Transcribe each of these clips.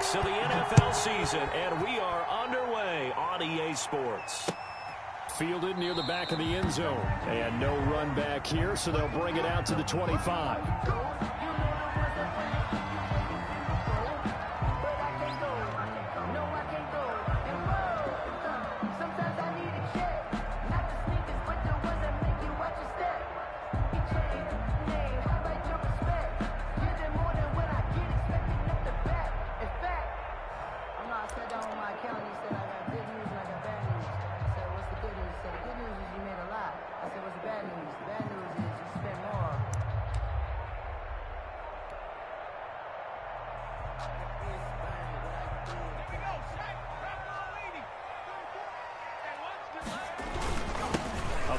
weeks of the NFL season, and we are underway on EA Sports. Fielded near the back of the end zone. And no run back here, so they'll bring it out to the 25.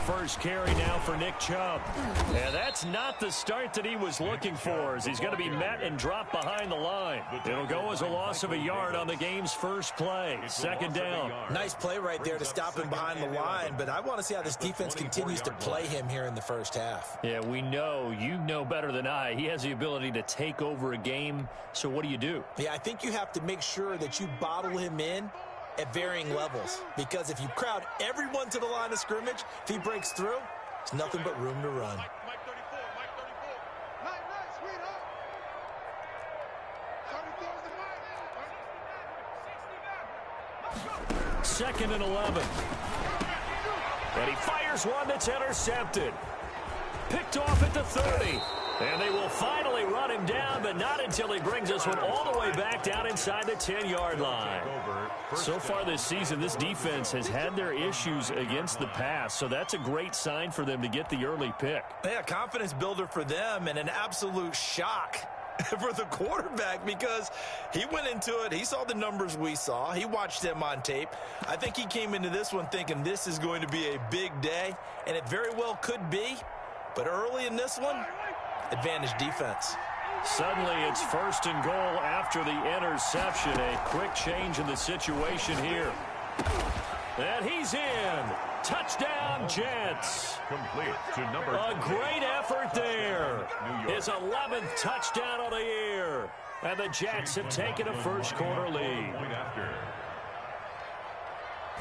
First carry now for Nick Chubb. And that's not the start that he was looking for, as he's going to be met and dropped behind the line. It'll go as a loss of a yard on the game's first play. Second down. Nice play right there to stop him behind the line, but I want to see how this defense continues to play him here in the first half. Yeah, we know. You know better than I. He has the ability to take over a game, so what do? Yeah, I think you have to make sure that you bottle him in at varying levels, because if you crowd everyone to the line of scrimmage, if he breaks through, it's nothing but room to run. Second and 11. And he fires one that's intercepted. Picked off at the 30. And they will finally run him down, but not until he brings this one all the way back down inside the 10-yard line. So far this season, this defense has had their issues against the pass, so that's a great sign for them to get the early pick. Yeah, confidence builder for them, and an absolute shock for the quarterback, because he went into it, he saw the numbers we saw, he watched them on tape. I think he came into this one thinking this is going to be a big day, and it very well could be, but early in this one, advantage defense. Suddenly it's first and goal after the interception. A quick change in the situation here. And he's in. Touchdown, Jets. Complete to number A great effort there. His 11th touchdown of the year. And the Jets have taken a first quarter lead.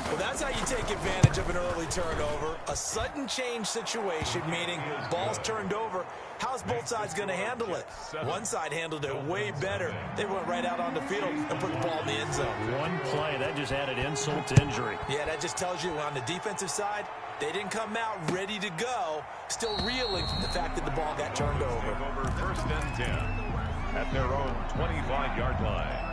Well, that's how you take advantage of an early turnover. A sudden change situation, meaning ball's turned over. How's both sides going to handle it? One side handled it way better. They went right out on the field and put the ball in the end zone. One play, that just added insult to injury. Yeah, that just tells you on the defensive side, they didn't come out ready to go, still reeling from the fact that the ball got turned over. First and 10 at their own 25-yard line.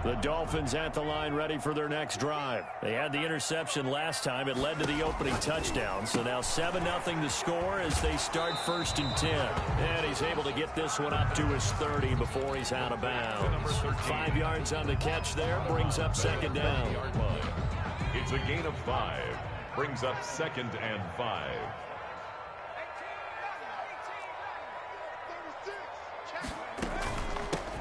The Dolphins at the line ready for their next drive. They had the interception last time. It led to the opening touchdown. So now 7-0 to score as they start first and 10. And he's able to get this one up to his 30 before he's out of bounds. 5 yards on the catch there. Brings up second down. It's a gain of 5. Brings up second and 5.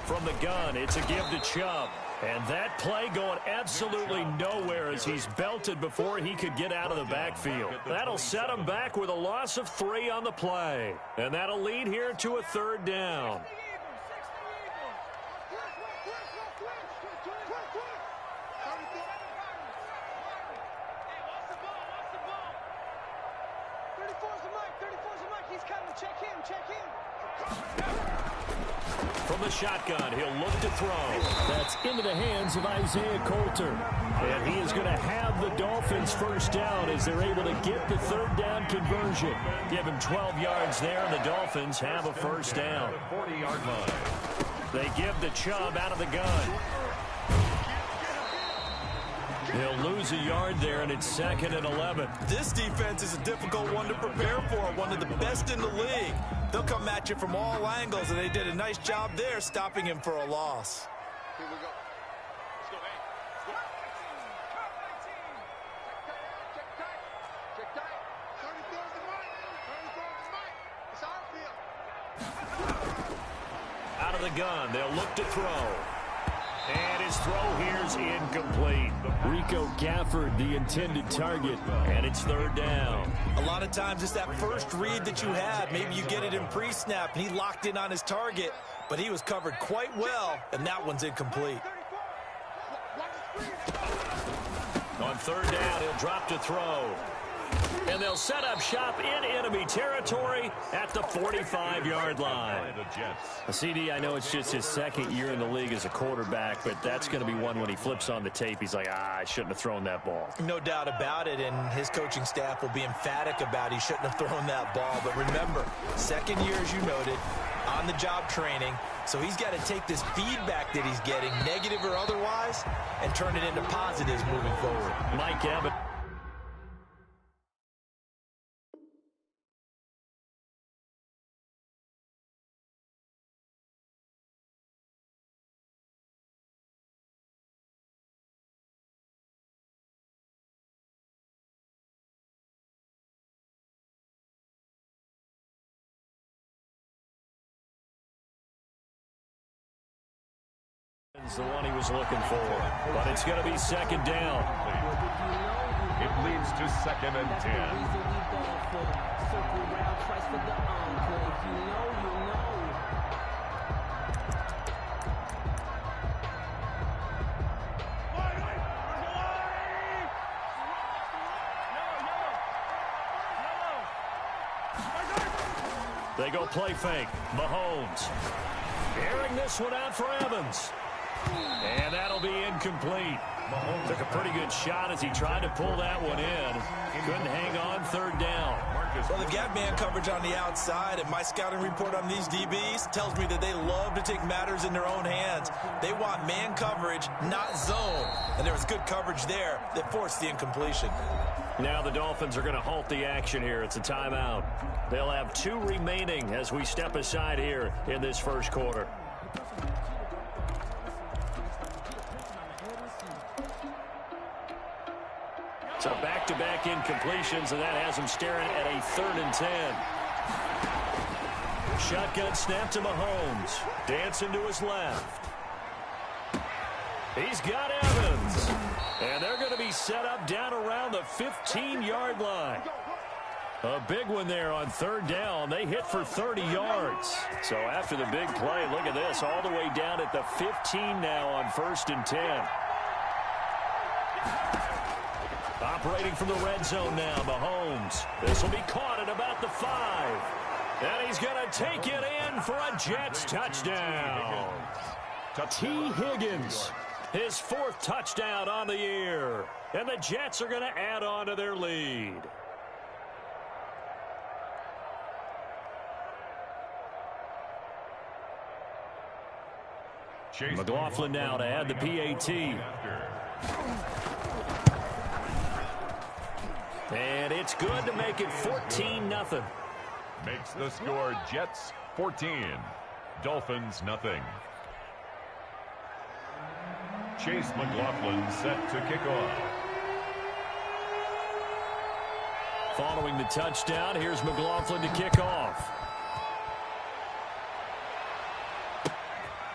From the gun, it's a give to Chubb. And that play going absolutely nowhere as he's belted before he could get out of the backfield. That'll set him back with a loss of 3 on the play. And that'll lead here to a third down. From the shotgun, he'll look to throw. That's into the hands of Isaiah Coulter. And he is going to have the Dolphins first down as they're able to get the third down conversion. Give him 12 yards there, and the Dolphins have a first down. 40-yard line. They give the Chubb out of the gun. He'll lose a yard there, and it's second and 11. This defense is a difficult one to prepare for, one of the best in the league. They'll come at you from all angles, and they did a nice job there stopping him for a loss. Here we go. Let's go, hey. Check tight. Check tight. 34's the mic. 34's the mic. It's our field. Out of the gun, they'll look to throw. And his throw here's incomplete. Rico Gafford, the intended target, and it's third down. A lot of times it's that first read that you have. Maybe you get it in pre-snap, and he locked in on his target, but he was covered quite well, and that one's incomplete. On third down, he'll drop to throw. And they'll set up shop in enemy territory at the 45-yard line. CD, I know it's just his second year in the league as a quarterback, but that's going to be one when he flips on the tape. He's like, I shouldn't have thrown that ball. No doubt about it, and his coaching staff will be emphatic about he shouldn't have thrown that ball. But remember, second year, as you noted, on-the-job training, so he's got to take this feedback that he's getting, negative or otherwise, and turn it into positives moving forward. Mike Evans. The one he was looking for, but it's going to be second down. It leads to 2nd and 10. They go play fake. Mahomes airing this one out for Evans. And that'll be incomplete. Mahomes took a pretty good shot as he tried to pull that one in. Couldn't hang on, third down. Well, they've got man coverage on the outside, and my scouting report on these DBs tells me that they love to take matters in their own hands. They want man coverage, not zone. And there was good coverage there that forced the incompletion. Now the Dolphins are going to halt the action here. It's a timeout. They'll have 2 remaining as we step aside here in this first quarter. So back-to-back incompletions, and that has him staring at a 3rd and 10. Shotgun snap to Mahomes. Dancing to his left. He's got Evans. And they're going to be set up down around the 15-yard line. A big one there on third down. They hit for 30 yards. So after the big play, look at this, all the way down at the 15 now on 1st and 10. Operating from the red zone now, Mahomes. This will be caught at about the 5. And he's going to take it in for a Jets touchdown. T. Higgins, his 4th touchdown on the year. And the Jets are going to add on to their lead. McLaughlin now to add the PAT. And it's good to make it 14-0. Makes the score Jets 14, Dolphins nothing. Chase McLaughlin set to kick off. Following the touchdown, here's McLaughlin to kick off.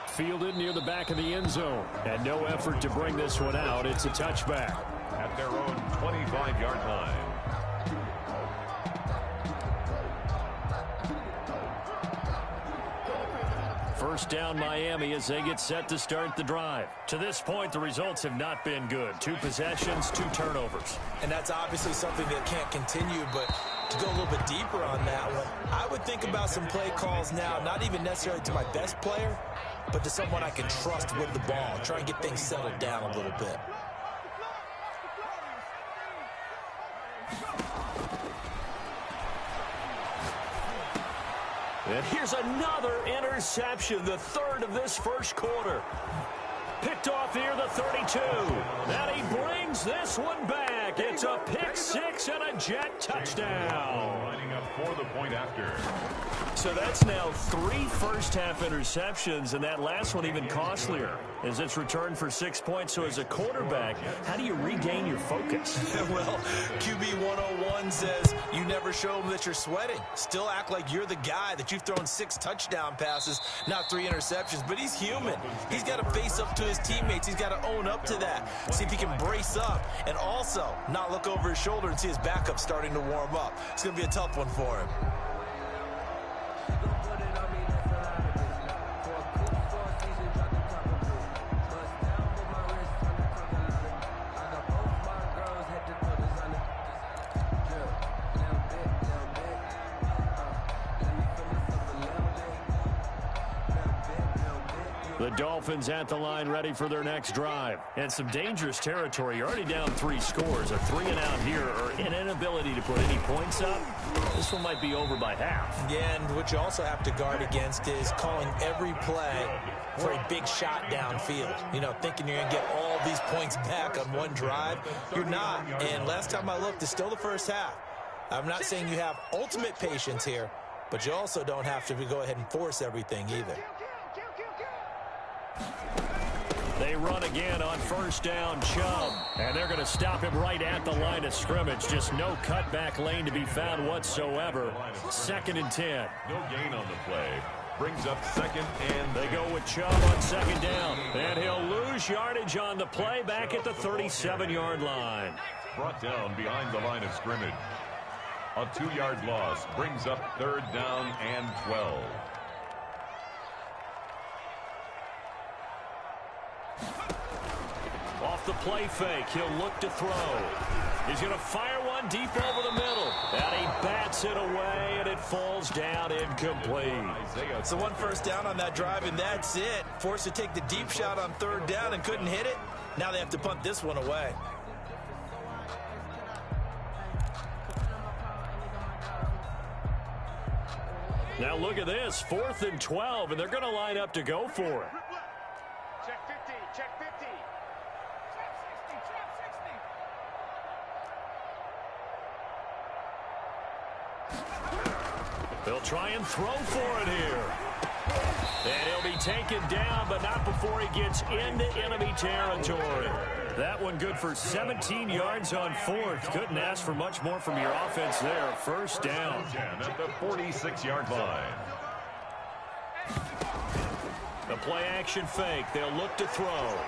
Fielded near the back of the end zone. And no effort to bring this one out. It's a touchback. At their own 25-yard line. First down Miami as they get set to start the drive. To this point, the results have not been good. 2 possessions, 2 turnovers. And that's obviously something that can't continue, but to go a little bit deeper on that one, I would think about some play calls now, not even necessarily to my best player, but to someone I can trust with the ball. Try and get things settled down a little bit. And here's another interception, the 3rd of this first quarter. Picked off here, the 32. And he brings this one back. back. It's a pick six and a Jet touchdown. Lining up for the point after. So that's now 3 first-half interceptions, and that last one even costlier as it's returned for 6 points. So as a quarterback, how do you regain your focus? Well, QB 101 says you never show them that you're sweating. Still act like you're the guy, that you've thrown 6 touchdown passes, not 3 interceptions. But he's human. He's got to face up to his teammates. He's got to own up to that. See if he can brace up and also not look over his shoulder and see his backup starting to warm up. It's going to be a tough one for him. The Dolphins at the line ready for their next drive. And some dangerous territory. You're already down 3 scores. A 3 and out here or an inability to put any points up. This one might be over by half. Yeah, and what you also have to guard against is calling every play for a big shot downfield. You know, thinking you're going to get all these points back on one drive. You're not. And last time I looked, it's still the first half. I'm not saying you have ultimate patience here, but you also don't have to go ahead and force everything either. They run again on first down, Chubb. And they're going to stop him right at the line of scrimmage. Just no cutback lane to be found whatsoever. 2nd and 10. No gain on the play. Brings up 2nd and they go with Chubb on 2nd down. And he'll lose yardage on the play back at the 37-yard line. brought down behind the line of scrimmage. A 2-yard loss brings up 3rd down and 12. Off the play fake, he'll look to throw. He's going to fire one deep over the middle. And he bats it away, and it falls down incomplete. So 1 first down on that drive, and that's it. Forced to take the deep shot on 3rd down and couldn't hit it. Now they have to punt this one away. Now look at this, 4th and 12, and they're going to line up to go for it. Check 50, check 50. They'll try and throw for it here. And he'll be taken down, but not before he gets into enemy territory. That one good for 17 yards on 4th. Couldn't ask for much more from your offense there. First down. At the 46-yard line. The play action fake. They'll look to throw.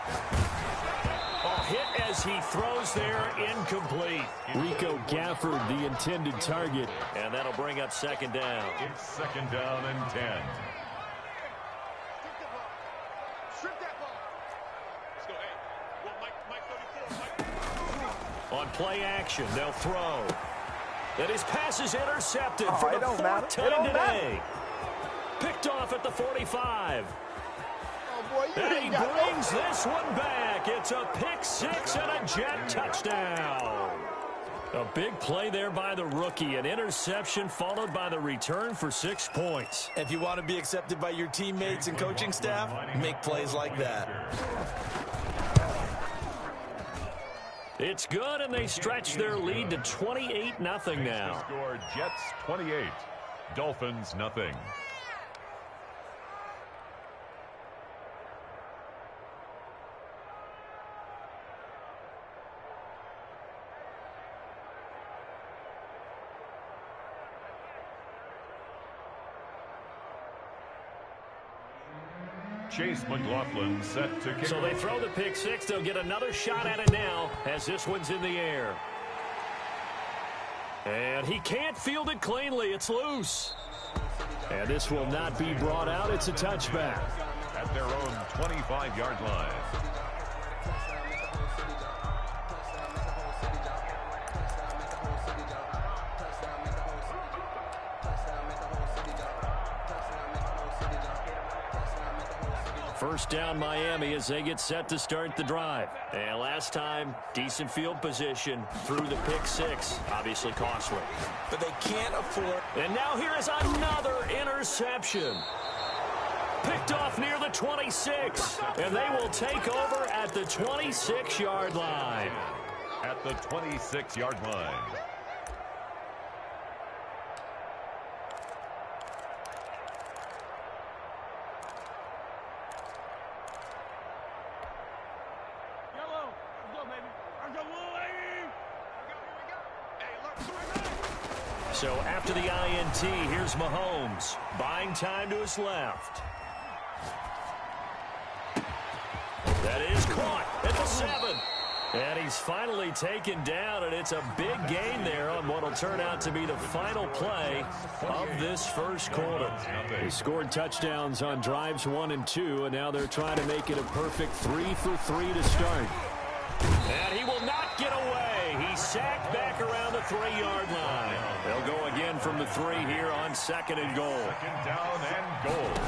Hit as he throws there, incomplete. Rico Gafford, the intended target. And that'll bring up 2nd down. It's 2nd down and 10. Strip that ball. Let's go. Hey, well, Mike 34. On play action, they'll throw. And his pass is intercepted for the 4th time today. Picked off at the 45. And he brings this one back. It's a pick six and a Jet touchdown. A big play there by the rookie. An interception followed by the return for 6 points. If you want to be accepted by your teammates and coaching staff, make plays like that. It's good, and they stretch their lead to 28-0 now. Score Jets 28, Dolphins nothing. Chase McLaughlin set to kick. So they throw the pick six. They'll get another shot at it now as this one's in the air. And he can't field it cleanly. It's loose. And this will not be brought out. It's a touchback. At their own 25-yard line. First down Miami as they get set to start the drive. And last time, decent field position through the pick six. Obviously costly. But they can't afford. And now here is another interception. Picked off near the 26. And they will take over at the 26-yard line. at the 26-yard line. So after the INT, here's Mahomes. Buying time to his left. That is caught at the 7. And he's finally taken down, and it's a big gain there on what will turn out to be the final play of this first quarter. They scored touchdowns on drives 1 and 2, and now they're trying to make it a perfect 3 for 3 to start. And he will not get away. He's sacked back around the 3-yard line. They'll go again from the 3 here on 2nd and goal. 2nd down and goal.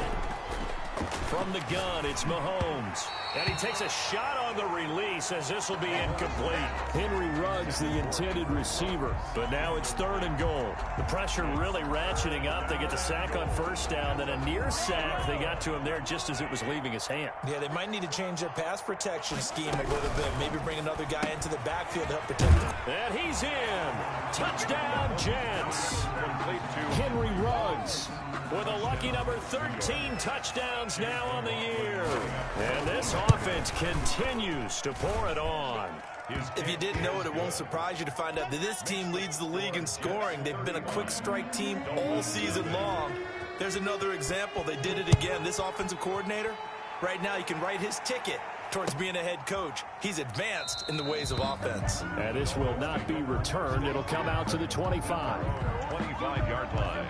From the gun, it's Mahomes. And he takes a shot on the release as this will be incomplete. Henry Ruggs, the intended receiver. But now it's 3rd and goal. The pressure really ratcheting up. They get the sack on 1st down. Then a near sack. They got to him there just as it was leaving his hand. Yeah, they might need to change their pass protection scheme a little bit. Maybe bring another guy into the backfield to help protect him. And he's in. Touchdown, Jets. Complete to Henry Ruggs with a lucky number 13 touchdowns now on the year. And this offense continues to pour it on. If you didn't know it, it won't surprise you to find out that this team leads the league in scoring. They've been a quick strike team all season long. There's another example. They did it again. This offensive coordinator, right now, you can write his ticket towards being a head coach. He's advanced in the ways of offense. And this will not be returned. It'll come out to the 25. 25-yard line.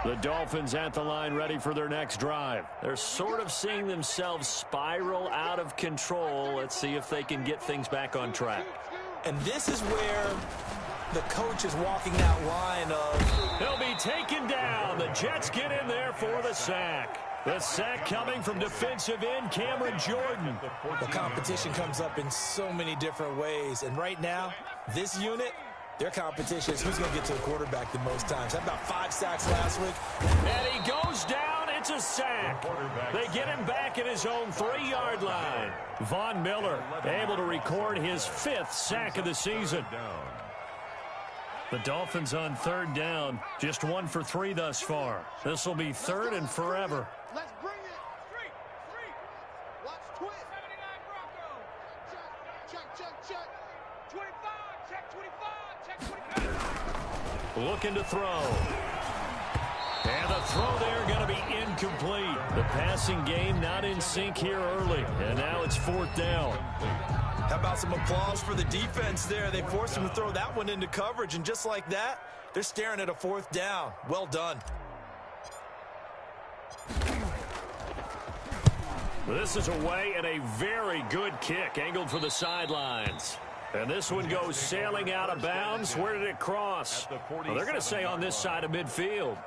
The Dolphins at the line, ready for their next drive. They're sort of seeing themselves spiral out of control. Let's see if they can get things back on track. And this is where the coach is walking that line of... He'll be taken down. The Jets get in there for the sack. The sack coming from defensive end Cameron Jordan. The competition comes up in so many different ways. And right now, this unit... their competition is who's going to get to the quarterback the most times. Had about 5 sacks last week. And he goes down. It's a sack. They get him back at his own 3-yard line. Von Miller able to record his 5th sack of the season. The Dolphins on 3rd down. Just 1 for 3 thus far. This will be 3rd and forever. Let's bring it. Three. Watch twist. 79 Bronco. Check. 25. Check 25. Check 25. Looking to throw. And the throw there going to be incomplete. The passing game not in sync here early. And now it's 4th down. How about some applause for the defense there? They forced him to throw that one into coverage, and just like that, they're staring at a 4th down. Well done. This is away and a very good kick angled for the sidelines. And this one goes sailing out of bounds. Where did it cross? Well, they're going to say on this side of midfield.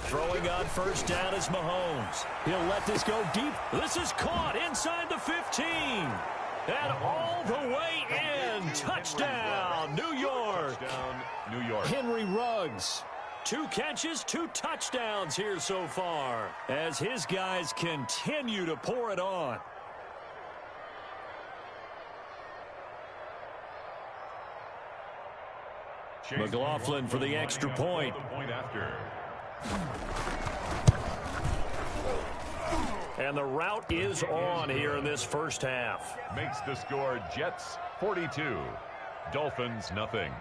Throwing on 1st down is Mahomes. He'll let this go deep. This is caught inside the 15. And all the way in. Touchdown, New York. Touchdown, New York. Henry Ruggs. 2 catches, 2 touchdowns here so far as his guys continue to pour it on. McLaughlin for the extra point. And the route is on here in this first half. Makes the score Jets 42, Dolphins nothing.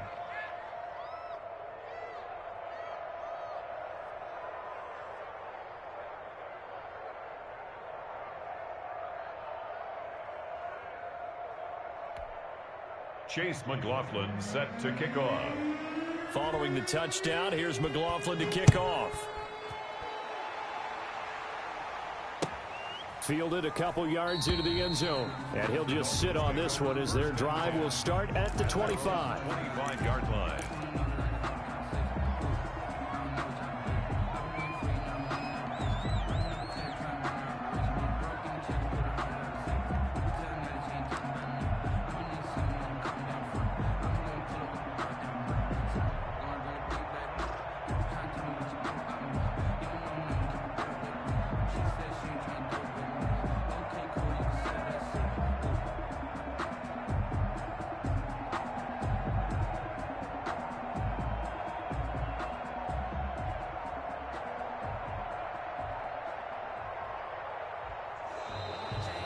Chase McLaughlin set to kick off. Following the touchdown, here's McLaughlin to kick off. Fielded a couple yards into the end zone. And he'll just sit on this one as their drive will start at the 25. 25-yard line.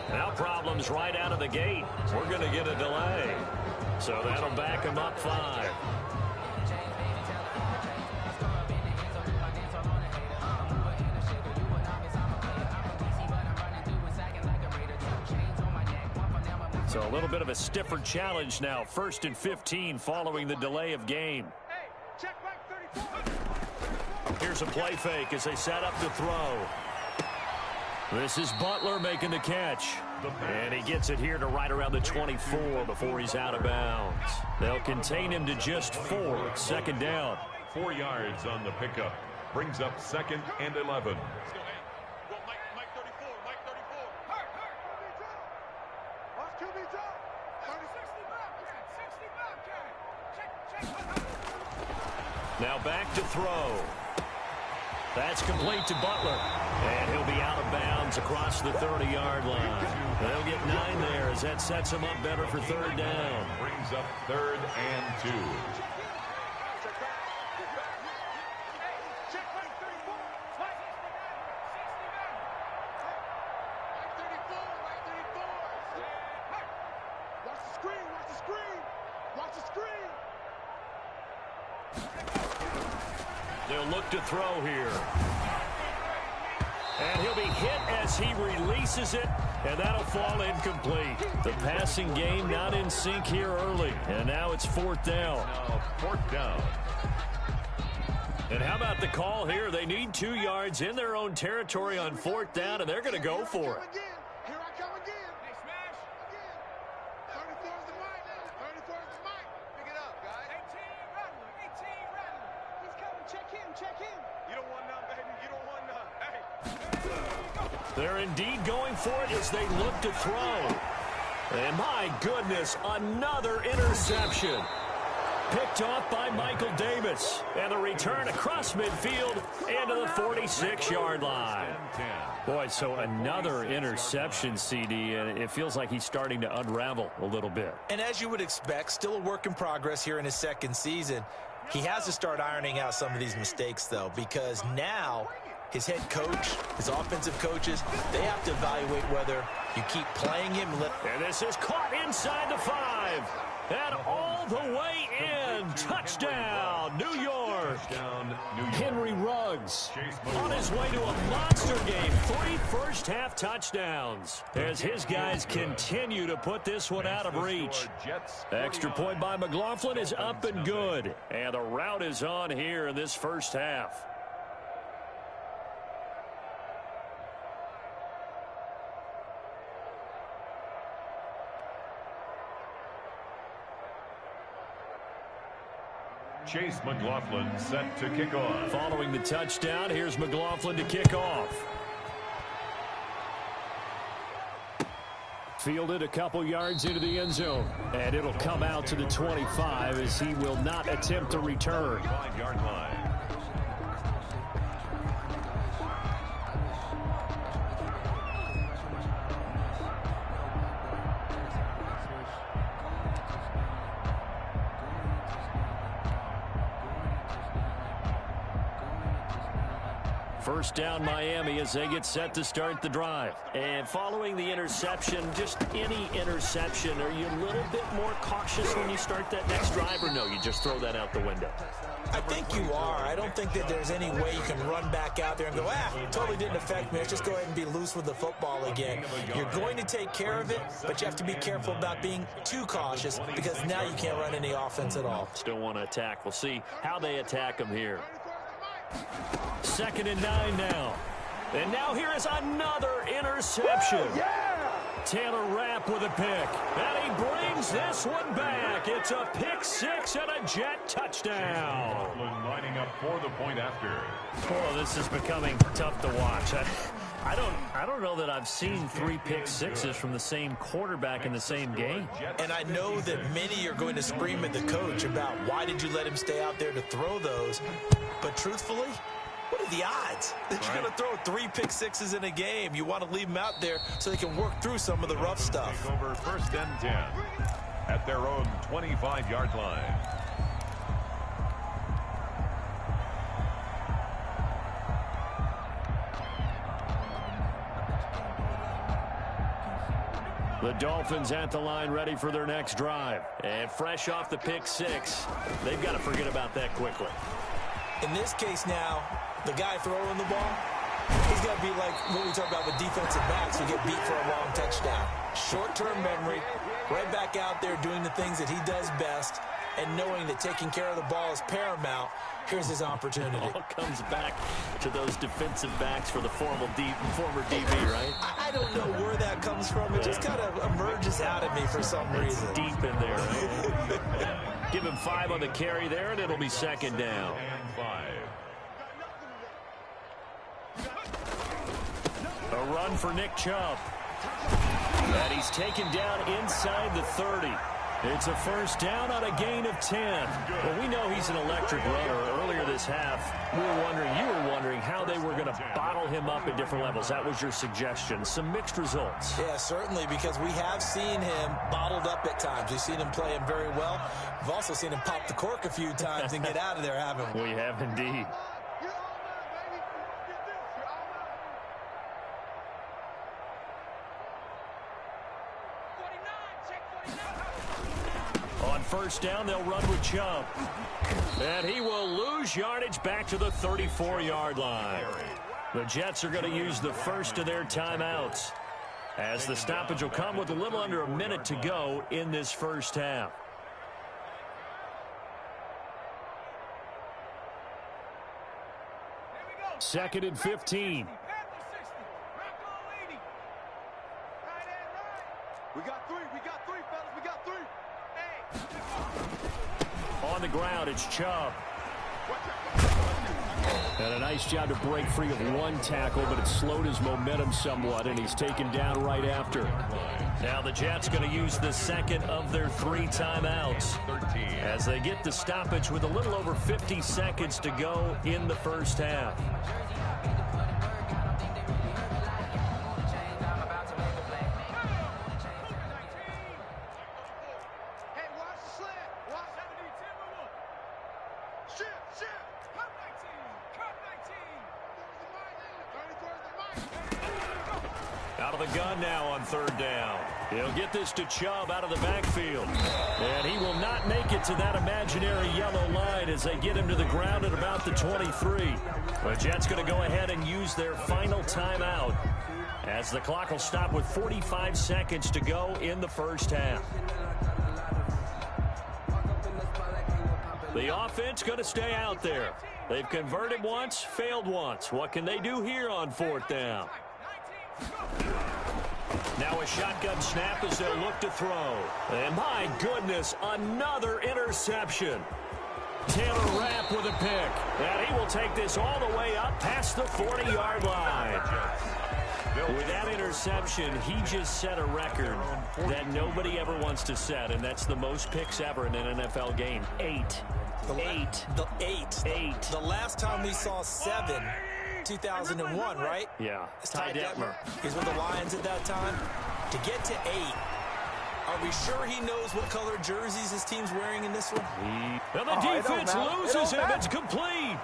Now problems right out of the gate. We're going to get a delay. So that'll back him up 5. So a little bit of a stiffer challenge now. 1st and 15 following the delay of game. Hey, check back 34. Here's a play fake as they set up to throw. This is Butler making the catch. And he gets it here to right around the 24 before he's out of bounds. They'll contain him to just 4. 2nd down. 4 yards on the pickup. Brings up 2nd and 11. Mike 34, Mike 34. Hurt. Watch QB drop. 60 back. Now back to throw. That's complete to Butler. And he'll be out of bounds across the 30-yard line. They'll get 9 there as that sets him up better for 3rd down. Brings up 3rd and 2. Check back. Hey, check Mike 34. Mike 34. Watch the screen. Watch the screen. They'll look to throw here. And he'll be hit as he releases it, and that'll fall incomplete. The passing game not in sync here early, and now it's 4th down. Now 4th down. And how about the call here? They need 2 yards in their own territory on 4th down, and they're going to go for it. Here I come again. Hey, smash. Again. 34 is the mic. 34 is the mic. Pick it up, guys. 18 Rattler. He's coming. Check him. You don't want none, baby. You don't want none. Hey. They're indeed going for it as they look to throw. And my goodness, another interception. Picked off by Michael Davis. And the return across midfield and to the 46-yard line. Boy, so another interception, CD, and it feels like he's starting to unravel a little bit. And as you would expect, still a work in progress here in his 2nd season. He has to start ironing out some of these mistakes, though, because now his head coach, his offensive coaches, they have to evaluate whether you keep playing him. And this is caught inside the 5. And all the way in. Touchdown, New York. Henry Ruggs on his way to a monster game. 3 first-half touchdowns as his guys continue to put this one out of reach. Extra point by McLaughlin is up and good. And the route is on here in this first half. Chase McLaughlin set to kick off. Following the touchdown, here's McLaughlin to kick off. Fielded a couple yards into the end zone. And it'll come out to the 25 as he will not attempt to return. 5-yard line. First down Miami as they get set to start the drive. And following the interception, just any interception, are you a little bit more cautious when you start that next drive, or no, you just throw that out the window? I think you are. I don't think that there's any way you can run back out there and go, totally didn't affect me. Let's just go ahead and be loose with the football again. You're going to take care of it, but you have to be careful about being too cautious because now you can't run any offense at all. Still want to attack. We'll see how they attack them here. 2nd and 9 now. And now here is another interception. Taylor Rapp with a pick. And he brings this one back. It's a pick six and a Jet touchdown. Lining up for the point after. Oh, this is becoming tough to watch. I don't know that I've seen 3 pick sixes from the same quarterback in the same game. And I know that many are going to scream at the coach about why did you let him stay out there to throw those. But truthfully, what are the odds that you're going to throw 3 pick sixes in a game? You want to leave them out there so they can work through some of the rough stuff. Take over 1st and 10 at their own 25-yard line. The Dolphins at the line, ready for their next drive. And fresh off the pick six, they've got to forget about that quickly. In this case now, the guy throwing the ball, he's got to be like what we talk about with defensive backs who get beat for a long touchdown. Short-term memory, right back out there doing the things that he does best, and knowing that taking care of the ball is paramount. Here's his opportunity. It all comes back to those defensive backs for the former DB, right? I don't know where that comes from. It just kind of emerges out of me for some reason. It's deep in there. Right? Give him 5 on the carry there, and it'll be 2nd down. And 5. A run for Nick Chubb. And he's taken down inside the 30. It's a 1st down on a gain of 10. Well, we know he's an electric runner. Earlier this half, you were wondering how they were going to bottle him up at different levels. That was your suggestion. Some mixed results. Yeah, certainly, because we have seen him bottled up at times. We've seen him play him very well. We've also seen him pop the cork a few times and get out of there, haven't we? We have indeed. On 1st down, they'll run with Chubb. And he will lose yardage back to the 34-yard line. The Jets are going to use the first of their timeouts, as the stoppage will come with a little under a minute to go in this 1st half. Second and 15. We got 3, fellas, we got 3. On the ground, it's Chubb. And a nice job to break free of 1 tackle, but it slowed his momentum somewhat, and he's taken down right after. Now the Jets going to use the 2nd of their 3 timeouts as they get the stoppage with a little over 50 seconds to go in the 1st half. Out of the gun now on 3rd down. He'll get this to Chubb out of the backfield. And he will not make it to that imaginary yellow line as they get him to the ground at about the 23. The Jets going to go ahead and use their final timeout as the clock will stop with 45 seconds to go in the 1st half. The offense going to stay out there. They've converted once, failed once. What can they do here on 4th down? Now a shotgun snap as they'll look to throw. And my goodness, another interception. Taylor Rapp with a pick. And he will take this all the way up past the 40-yard line. With that interception, he just set a record that nobody ever wants to set, and that's the most picks ever in an NFL game. 8. The last time we saw 7, 2001, right? Yeah. It's Ty Detmer. He's with the Lions at that time. To get to 8, are we sure he knows what color jerseys his team's wearing in this one? And the defense loses him. It's complete.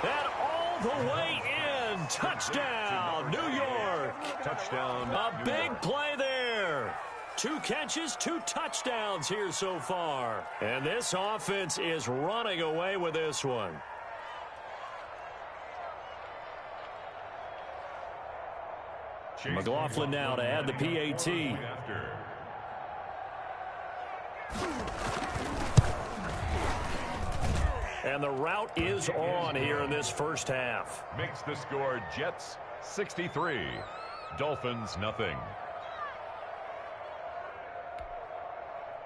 And all the way in. Touchdown, New York. Touchdown. A big play there. 2 catches, 2 touchdowns here so far. And this offense is running away with this one. McLaughlin now to add the PAT. And the route is on here in this 1st half. Makes the score Jets 63. Dolphins nothing.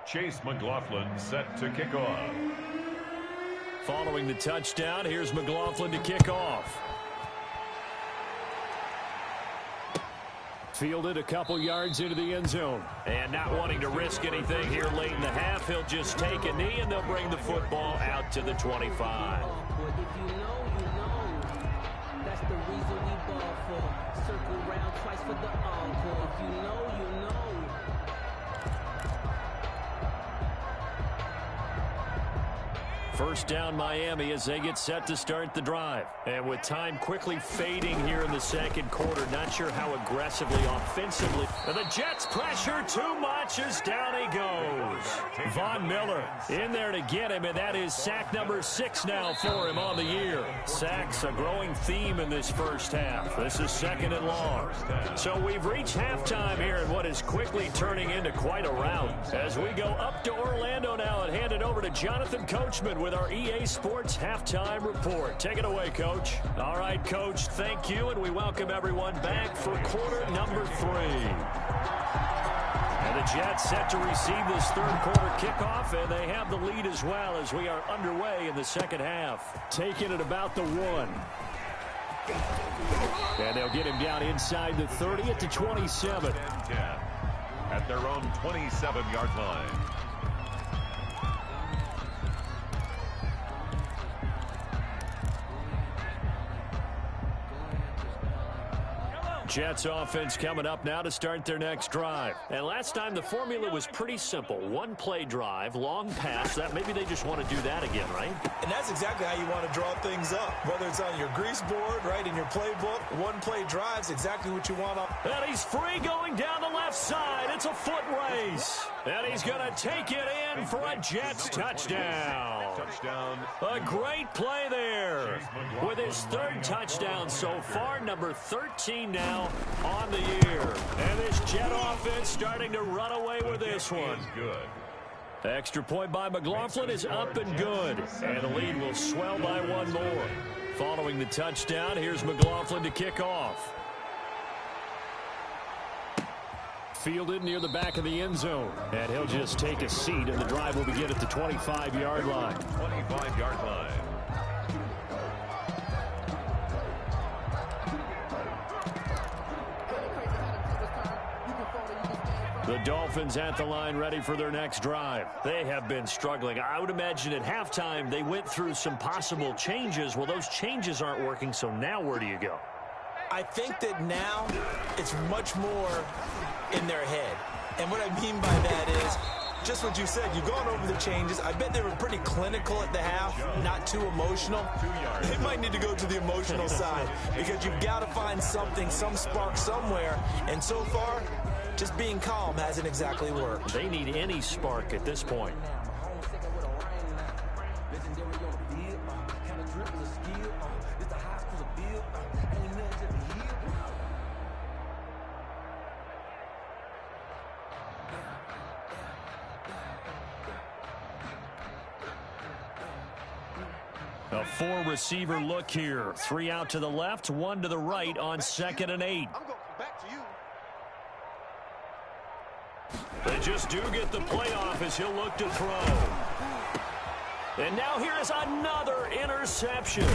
Chase McLaughlin set to kick off. Following the touchdown, here's McLaughlin to kick off. Fielded a couple yards into the end zone. And not wanting to risk anything here late in the half, he'll just take a knee and they'll bring the football out to the 25. If you know, you know. That's the reason we ball for. Circle round twice for the encore. If you know, you know. First down Miami as they get set to start the drive. And with time quickly fading here in the second quarter, not sure how aggressively, offensively. And the Jets pressure too much as down he goes. Von Miller in there to get him, and that is sack number 6 now for him on the year. Sacks a growing theme in this first half. This is second and long. So we've reached halftime here in what is quickly turning into quite a rout. As we go up to Orlando now and hand it over to Jonathan Coachman with our EA Sports Halftime Report. Take it away, Coach. All right, Coach, thank you, and we welcome everyone back for quarter number 3. And the Jets set to receive this third quarter kickoff, and they have the lead as well as we are underway in the second half. Taking it about the 1. And they'll get him down inside the 30 at the 27. 10 at their own 27-yard line. Jets offense coming up now to start their next drive. And last time the formula was pretty simple. One play drive, long pass. That maybe they just want to do that again, right? And that's exactly how you want to draw things up. Whether it's on your grease board, right, in your playbook, one play drive's exactly what you want up. And he's free going down the left side. It's a foot race. And he's going to take it in for a Jets touchdown. Touchdown. A great play there. With his third touchdown so far, number 13 now on the year. And this Jet offense starting to run away with this one. Good. Extra point by McLaughlin is up and good. And the lead will swell by 1 more. Following the touchdown, here's McLaughlin to kick off. Fielded near the back of the end zone. And he'll just take a seat, and the drive will begin at the 25-yard line. 25-yard line. The Dolphins at the line ready for their next drive. They have been struggling. I would imagine at halftime they went through some possible changes. Well, those changes aren't working, so now where do you go? I think that now it's much more in their head. And what I mean by that is just what you said. You've gone over the changes. I bet they were pretty clinical at the half, not too emotional. They might need to go to the emotional side because you've got to find something, some spark somewhere. And so far, just being calm hasn't exactly worked. They need any spark at this point. A 4-receiver look here. 3 out to the left, 1 to the right on 2nd and 8. I'm going back to you. They just do get the playoff as he'll look to throw. And now here is another interception.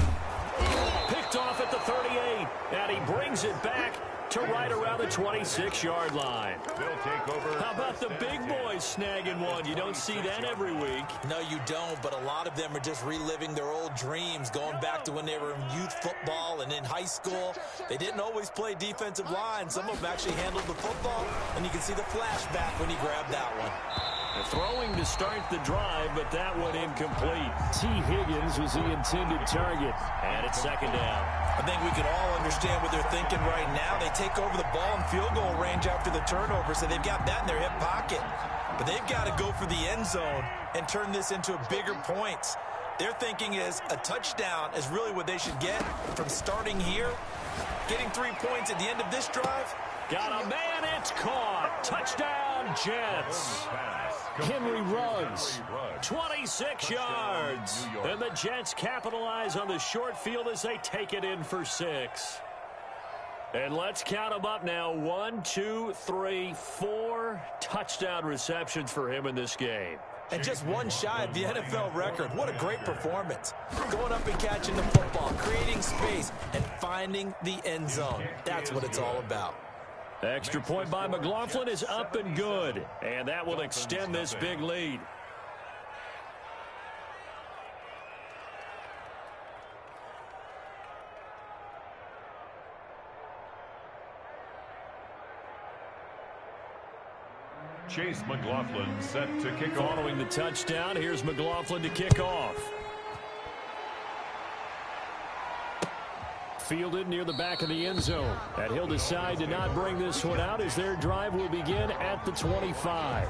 Picked off at the 38, and he brings it back to right around the 26-yard line. They'll take over. How about the big boys snagging one? You don't see that every week. No, you don't, but a lot of them are just reliving their old dreams, going back to when they were in youth football and in high school. They didn't always play defensive line. Some of them actually handled the football, and you can see the flashback when he grabbed that one. Throwing to start the drive, but that one incomplete. T. Higgins was the intended target, and it's 2nd down. I think we can all understand what they're thinking right now. They take over the ball in field goal range after the turnover, so they've got that in their hip pocket. But they've got to go for the end zone and turn this into bigger points. Their thinking is a touchdown is really what they should get from starting here. Getting 3 points at the end of this drive. Got a man, it's caught. Touchdown, Jets. Henry Ruggs, 26 yards. And the Jets capitalize on the short field as they take it in for 6. And let's count them up now. 1, 2, 3, 4 touchdown receptions for him in this game. And just one shy of the NFL record. What a great performance. Going up and catching the football, creating space, and finding the end zone. That's what it's all about. Extra point by McLaughlin is up and good. And that will extend this big lead. Chase McLaughlin set to kick off. Following the touchdown, here's McLaughlin to kick off. Fielded near the back of the end zone. And he'll decide to not bring this one out as their drive will begin at the 25.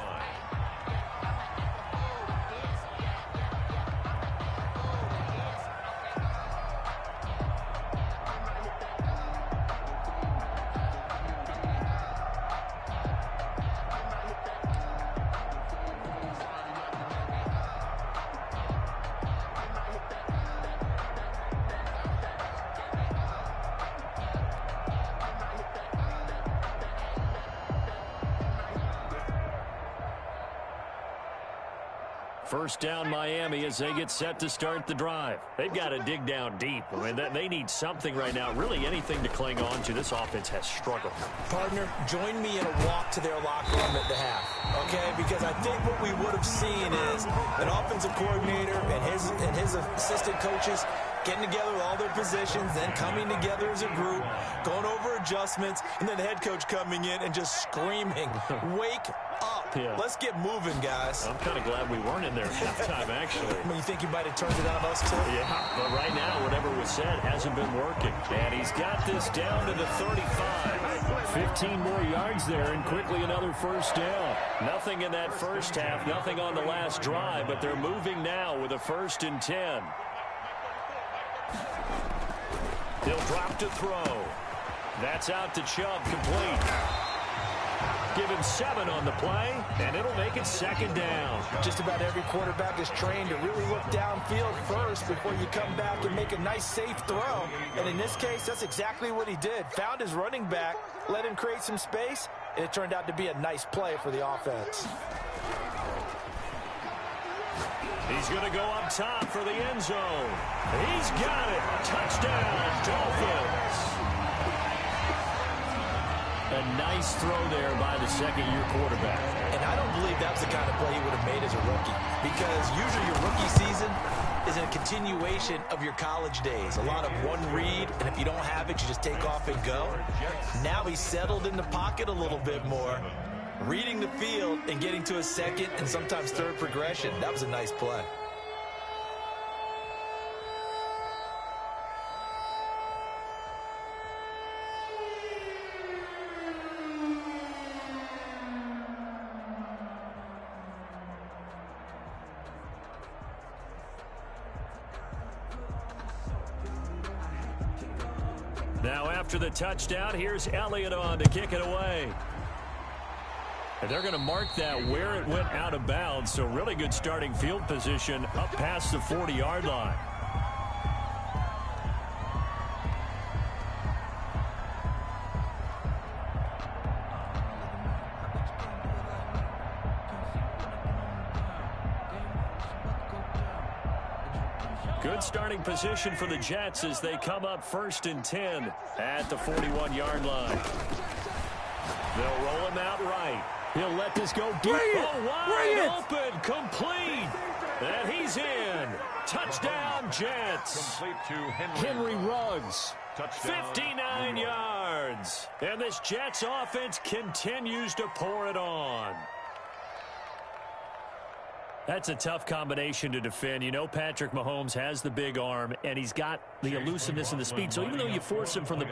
First down Miami as they get set to start the drive. They've got to dig down deep. I mean, they need something right now, really anything to cling on to. This offense has struggled. Partner, join me in a walk to their locker room at the half, okay? Because I think what we would have seen is an offensive coordinator and his assistant coaches getting together with all their positions, then coming together as a group, going over adjustments, and then the head coach coming in and just screaming, wake up. Yeah. Let's get moving, guys. I'm kind of glad we weren't in there at halftime, actually. I mean, you think you might have turned it on us, too? Yeah, but right now, whatever was said hasn't been working. And he's got this down to the 35. 15 more yards there, and quickly another first down. Nothing in that first half, nothing on the last drive, but they're moving now with a 1st and 10. He'll drop to throw. That's out to Chubb, complete. Give him 7 on the play, and it'll make it 2nd down. Just about every quarterback is trained to really look downfield first before you come back and make a nice, safe throw. And in this case, that's exactly what he did. Found his running back, let him create some space, and it turned out to be a nice play for the offense. He's going to go up top for the end zone. He's got it. Touchdown, Dolphins. A nice throw there by the second-year quarterback. And I don't believe that's the kind of play he would have made as a rookie, because usually your rookie season is a continuation of your college days. A lot of one read, and if you don't have it, you just take off and go. Now he's settled in the pocket a little bit more, reading the field and getting to a second and sometimes third progression. That was a nice play. Now after the touchdown, here's Elliott on to kick it away. And they're going to mark that where it went out of bounds, so really good starting field position up past the 40-yard line. Good starting position for the Jets as they come up 1st and 10 at the 41-yard line. They'll roll him out right. He'll let this go deep. Wide open, complete. And he's in. Touchdown, Jets. Complete to Henry Ruggs. Touchdown, 59 yards. And this Jets offense continues to pour it on. That's a tough combination to defend. You know Patrick Mahomes has the big arm, and he's got the elusiveness and the speed. So even though you force him from the